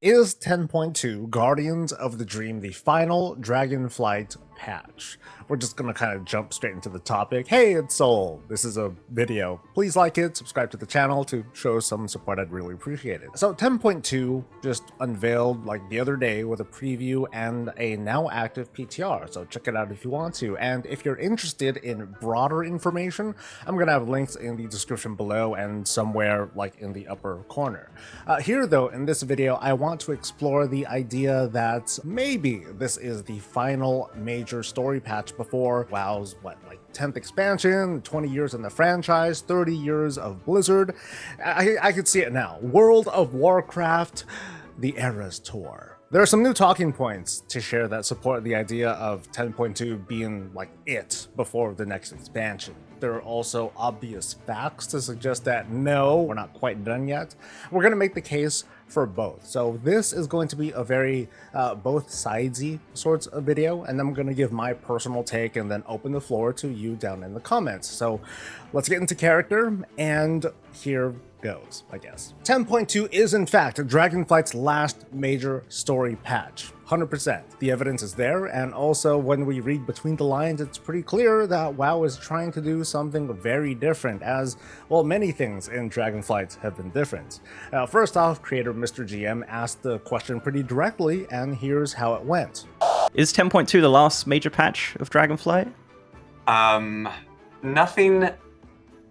Is 10.2 Guardians of the Dream the final Dragonflight patch? We're just gonna kind of jump straight into the topic. Hey, it's Soul. This is a video. Please like it, subscribe to the channel to show some support. I'd really appreciate it. So 10.2 just unveiled like the other day with a preview and a now active PTR. So check it out if you want to. And if you're interested in broader information, I'm gonna have links in the description below and somewhere like in the upper corner. Here though, in this video, I want to explore the idea that maybe this is the final major story patch before WoW's 10th expansion, 20 years in the franchise, 30 years of Blizzard. I could see it now. World of Warcraft, the Eras Tour. There are some new talking points to share that support the idea of 10.2 being like it before the next expansion. There are also obvious facts to suggest that no, we're not quite done yet. We're going to make the case for both. So this is going to be a very both sidesy sorts of video, and I'm going to give my personal take and then open the floor to you down in the comments. So let's get into character, and here goes, I guess. 10.2 is in fact Dragonflight's last major story patch. 100%. The evidence is there, and also when we read between the lines, it's pretty clear that WoW is trying to do something very different, as, well, many things in Dragonflight have been different. First off, creator Mr. GM asked the question pretty directly, and here's how it went. Is 10.2 the last major patch of Dragonflight? Nothing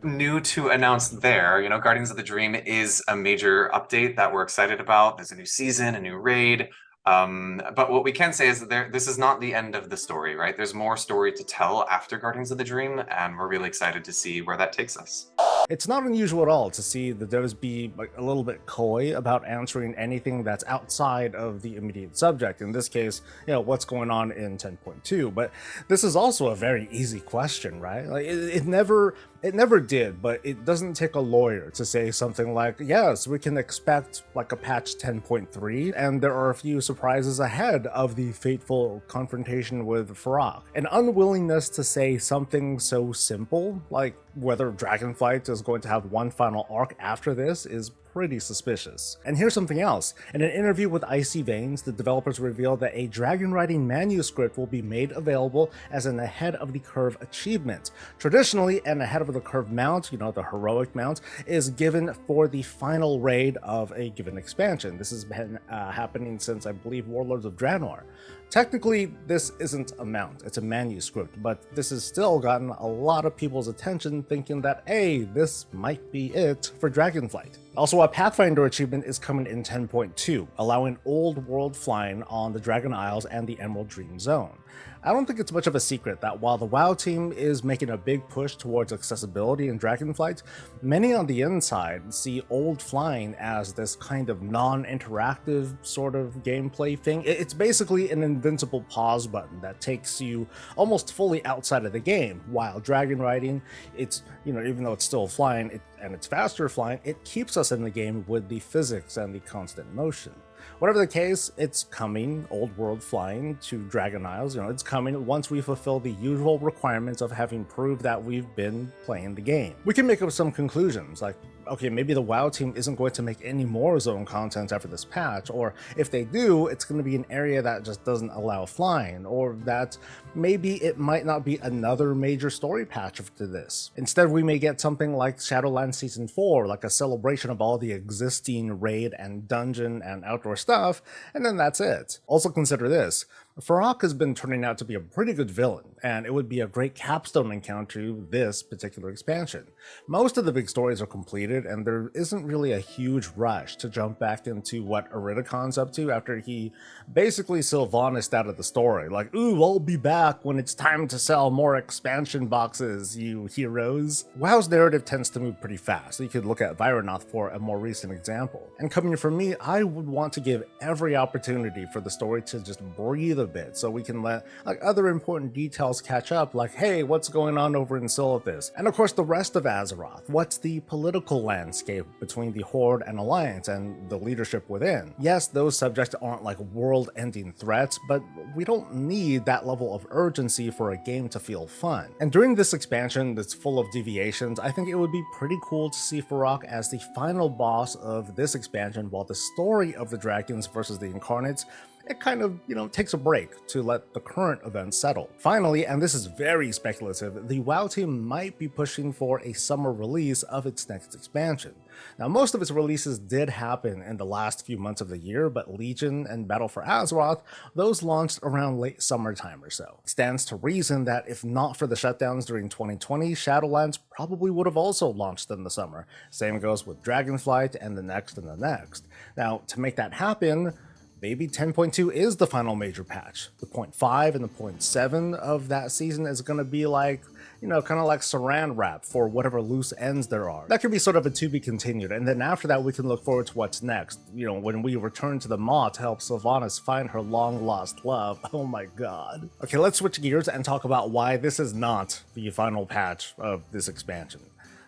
new to announce there. You know, Guardians of the Dream is a major update that we're excited about. There's a new season, a new raid. But what we can say is that this is not the end of the story, right? There's more story to tell after Guardians of the Dream, and we're really excited to see where that takes us. It's not unusual at all to see the devs be like a little bit coy about answering anything that's outside of the immediate subject. In this case, you know, what's going on in 10.2. But this is also a very easy question, right? Like it never did, but it doesn't take a lawyer to say something like, yes, we can expect like a patch 10.3, and there are a few surprises ahead of the fateful confrontation with Farak. An unwillingness to say something so simple, like whether Dragonflight is going to have one final arc after this, is pretty suspicious. And here's something else. In an interview with Icy Veins, the developers revealed that a dragon riding manuscript will be made available as an ahead of the curve achievement. Traditionally, an ahead of the curve mount, you know, the heroic mount, is given for the final raid of a given expansion. This has been happening since, I believe, Warlords of Draenor. Technically, this isn't a mount, it's a manuscript, but this has still gotten a lot of people's attention thinking that, hey, this might be it for Dragonflight. Also, a Pathfinder achievement is coming in 10.2, allowing old world flying on the Dragon Isles and the Emerald Dream Zone. I don't think it's much of a secret that while the WoW team is making a big push towards accessibility in Dragonflight, many on the inside see old flying as this kind of non-interactive sort of gameplay thing. It's basically an invincible pause button that takes you almost fully outside of the game, while dragon riding, it's, you know, even though it's still flying and it's faster flying, it keeps us in the game with the physics and the constant motion. Whatever the case, it's coming, old world flying to Dragon Isles, you know, it's coming once we fulfill the usual requirements of having proved that we've been playing the game. We can make up some conclusions, like, okay, maybe the WoW team isn't going to make any more zone content after this patch, or if they do, it's going to be an area that just doesn't allow flying, or that maybe it might not be another major story patch to this. Instead, we may get something like Shadowlands Season 4, like a celebration of all the existing raid and dungeon and outdoor stuff, and then that's it. Also consider this. Farak has been turning out to be a pretty good villain, and it would be a great capstone encounter to this particular expansion. Most of the big stories are completed, and there isn't really a huge rush to jump back into what Iridicon's up to after he basically Sylvanas out of the story. Like, ooh, I'll be back when it's time to sell more expansion boxes, you heroes. WoW's narrative tends to move pretty fast. You could look at Vironoth for a more recent example. And coming from me, I would want to give every opportunity for the story to just breathe a bit so we can let like other important details catch up, like, hey, what's going on over in Silithus? And of course the rest of Azeroth. What's the political landscape between the Horde and Alliance and the leadership within? Yes, those subjects aren't like world-ending threats, but we don't need that level of urgency for a game to feel fun. And during this expansion that's full of deviations, I think it would be pretty cool to see Farok as the final boss of this expansion, while the story of the dragons versus the incarnates, it kind of, takes a break to let the current events settle. Finally, and this is very speculative, the WoW team might be pushing for a summer release of its next expansion. Now, most of its releases did happen in the last few months of the year, but Legion and Battle for Azeroth, those launched around late summertime or so. It stands to reason that if not for the shutdowns during 2020, Shadowlands probably would have also launched in the summer. Same goes with Dragonflight and the next and the next. Now, to make that happen, maybe 10.2 is the final major patch. The 0.5 and the 0.7 of that season is going to be like, kind of like saran wrap for whatever loose ends there are. That could be sort of a to be continued, and then after that we can look forward to what's next, when we return to the Maw to help Sylvanas find her long lost love. Oh my god. Okay, let's switch gears and talk about why this is not the final patch of this expansion.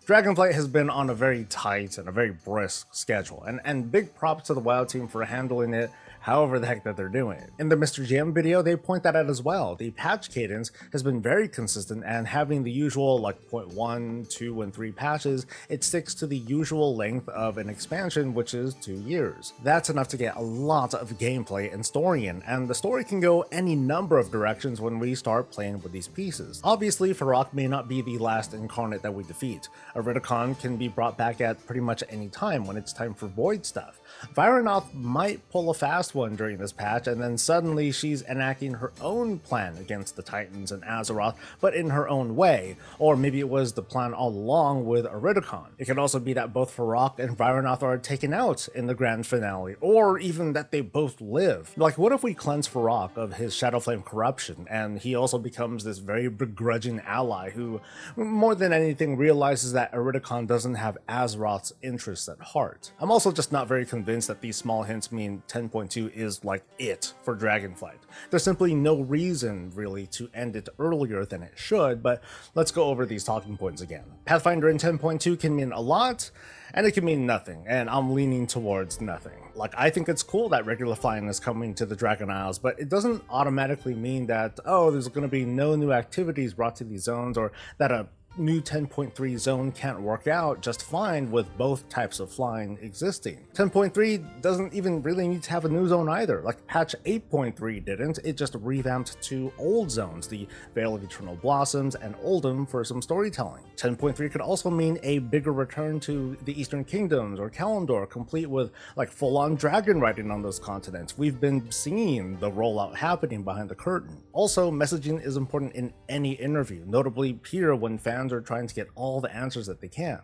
Dragonflight has been on a very tight and a very brisk schedule, and big props to the WoW team for handling it however the heck that they're doing it. In the Mr. GM video, they point that out as well. The patch cadence has been very consistent, and having the usual like 0.1, 2, and 3 patches, it sticks to the usual length of an expansion, which is 2 years. That's enough to get a lot of gameplay and story in, and the story can go any number of directions when we start playing with these pieces. Obviously, Farok may not be the last incarnate that we defeat. Iridicon can be brought back at pretty much any time when it's time for Void stuff. Vyranoth might pull a fast one during this patch, and then suddenly she's enacting her own plan against the Titans and Azeroth, but in her own way. Or maybe it was the plan all along with Iridicon. It could also be that both Farok and Vyranoth are taken out in the grand finale, or even that they both live. Like, what if we cleanse Farok of his Shadowflame corruption, and he also becomes this very begrudging ally who, more than anything, realizes that Iridicon doesn't have Azeroth's interests at heart. I'm also just not very convinced that these small hints mean 10.2 is like it for Dragonflight. There's simply no reason really to end it earlier than it should, but let's go over these talking points again. Pathfinder in 10.2 can mean a lot, and it can mean nothing, and I'm leaning towards nothing. Like, I think it's cool that regular flying is coming to the Dragon Isles, but it doesn't automatically mean that, there's going to be no new activities brought to these zones, or that a new 10.3 zone can't work out just fine with both types of flying existing. 10.3 doesn't even really need to have a new zone either. Like patch 8.3 didn't, it just revamped 2 old zones, the Vale of Eternal Blossoms and Oldham, for some storytelling. 10.3 could also mean a bigger return to the Eastern Kingdoms or Kalimdor, complete with like full-on dragon riding on those continents. We've been seeing the rollout happening behind the curtain. Also, messaging is important in any interview, notably here when fans are trying to get all the answers that they can.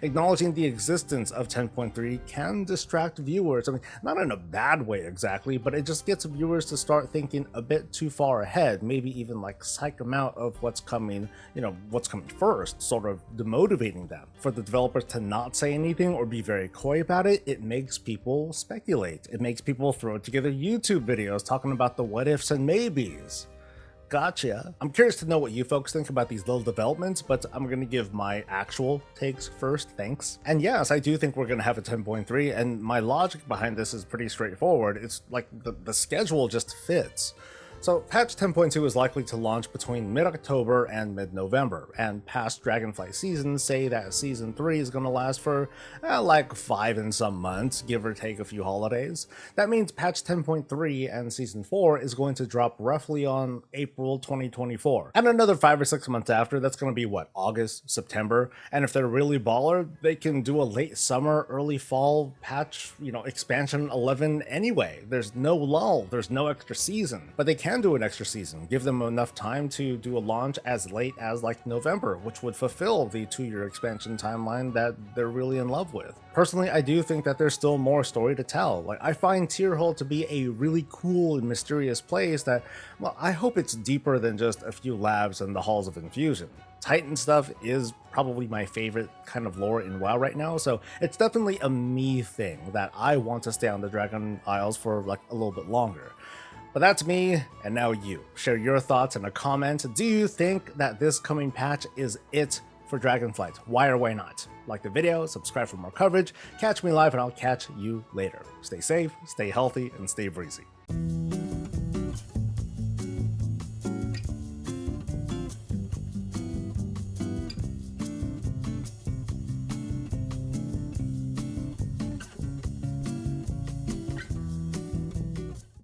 Acknowledging the existence of 10.3 can distract viewers. I mean, not in a bad way exactly, but it just gets viewers to start thinking a bit too far ahead, maybe even like psych them out of what's coming, what's coming first, sort of demotivating them. For the developers to not say anything or be very coy about it, it makes people speculate. It makes people throw together YouTube videos talking about the what ifs and maybes. Gotcha. I'm curious to know what you folks think about these little developments, but I'm going to give my actual takes first, thanks. And yes, I do think we're going to have a 10.3, and my logic behind this is pretty straightforward. It's like the schedule just fits. So patch 10.2 is likely to launch between mid-October and mid-November, and past Dragonflight seasons say that Season 3 is going to last for like 5 and some months, give or take a few holidays. That means patch 10.3 and Season 4 is going to drop roughly on April 2024. And another 5 or 6 months after, that's going to be what, August, September? And if they're really baller, they can do a late summer, early fall patch, expansion 11 anyway. There's no lull, there's no extra season, but they can do an extra season, give them enough time to do a launch as late as like November, which would fulfill the 2-year expansion timeline that they're really in love with. Personally, I do think that there's still more story to tell. Like, I find Tierhold to be a really cool and mysterious place that, well, I hope it's deeper than just a few labs and the halls of infusion. Titan stuff is probably my favorite kind of lore in WoW right now, so it's definitely a me thing that I want to stay on the Dragon Isles for like a little bit longer. But that's me, and now you. Share your thoughts in a comment. Do you think that this coming patch is it for Dragonflight? Why or why not? Like the video, subscribe for more coverage, catch me live, and I'll catch you later. Stay safe, stay healthy, and stay breezy.